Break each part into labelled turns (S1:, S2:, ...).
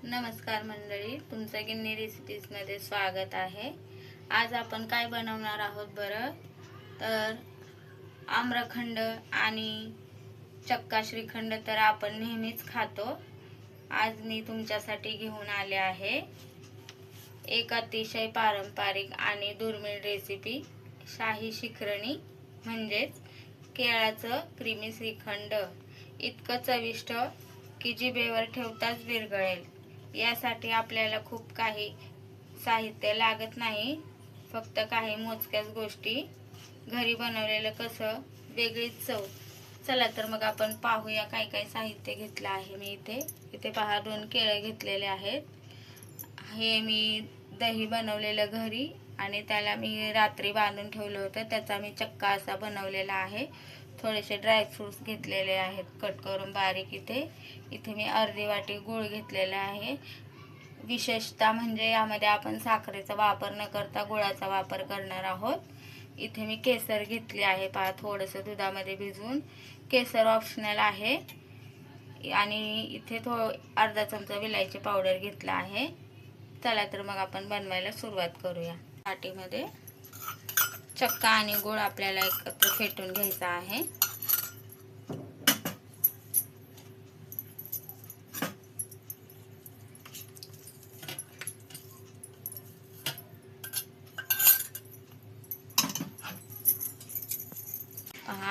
S1: नमस्कार मंडळी, तुमचं गिन्नी रेसिपीजमध्ये स्वागत आहे। आज आपण काय बनवणार आहोत बरं तर आम्रखंड आणि चक्का श्रीखंड तर आपण नेहमीच खातो। आज मी तुमच्यासाठी घेऊन आले आहे एक अतिशय पारंपरिक आणि दुर्मिळ रेसिपी, शाही शिखरणी म्हणजेच केळाचं क्रीमी श्रीखंड। इतकं चविष्ट की जिभेवर ठेवताच विरघळेल। यासाठी आपल्याला खूप काही साहित्य लागत नाही, फक्त काही मोजक्याच गोष्टी। घरी बनवलेलं कसं वेगळीच चव। चला तर मग आपण पाहूया काय काय साहित्य घेतलं आहे। मी इथे पहा 2 केळे घेतलेले आहेत। हे मी दही बनवलेलं घरी आणि त्याला मी रात्री बांधून ठेवलं होतं, त्याचा मी चक्का असा बनवलेला आहे। थोडेसे ड्रायफ्रूट्स घेतलेले आहेत कट करून बारीक। इथे मी अर्धी वाटी गूळ घेतलेला आहे। विशेषतः म्हणजे यामध्ये आपण साखरेचा वापर न करता गुळाचा वापर करणार आहोत। इथे मी केसर घेतले आहे, पहा थोडंसं दुधामध्ये भिजवून। केसर ऑप्शनल आहे। आणि इथे अर्धा चमचा विलायची पावडर घेतला आहे। चला तर मग आपण बनवायला सुरुवात करूया। वाटीमध्ये चक्का आणि गूळ आपल्याला एकत्र फेटून घ्यायचा आहे।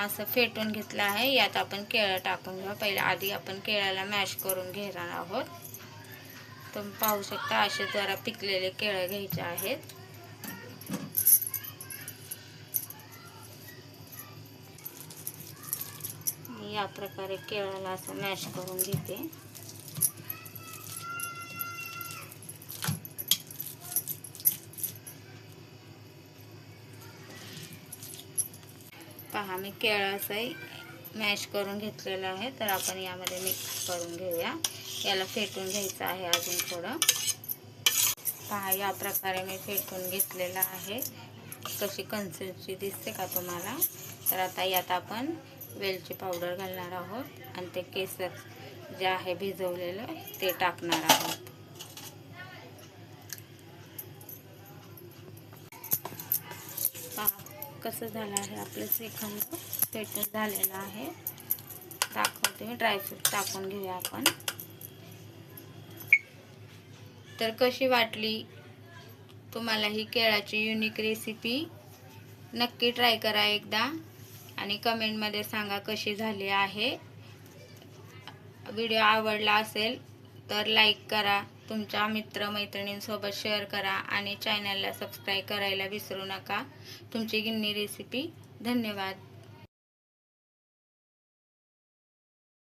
S1: असं फेटून घेतलं आहे। यात आपण केळं टाकून घेऊ। पहिले आधी आपण केळ्याला मॅश करून घेणार आहोत। तुम्ही पाहू शकता असे जरा पिकलेले केळं घ्यायचे आहेत। या प्रकारे केळ्याला असं मॅश करून घेते। पहा मी केळं असं मॅश करून घेतलेलं आहे। तर आपण यामध्ये मिक्स करून घेऊया। याला फेटून घ्यायचं आहे अजून थोडं। पहा या प्रकारे मी फेटून घेतलेलं आहे। कशी कन्सिस्टन्सी दिसते का तुम्हाला? तर आता यात आपण वेलची पावडर घालणार आहोत आणि ते केसर जे आहे भिजवलेलं ते टाकणार आहोत। पहा कसं झालं आहे आपलं श्रीखंड, फेटून झालेलं आहे। दाखवते मी, ड्रायफ्रूट टाकून घेऊया आपण। तर कशी वाटली तुम्हाला ही केळाची युनिक रेसिपी? नक्की ट्राय करा एकदा आणि कमेंटमध्ये सांगा कशी झाली आहे। व्हिडिओ आवडला असेल तर लाईक करा, तुमच्या मित्रमैत्रिणींसोबत शेअर करा आणि चॅनलला सबस्क्राईब करायला विसरू नका। तुमची गिन्नी रेसिपी। धन्यवाद।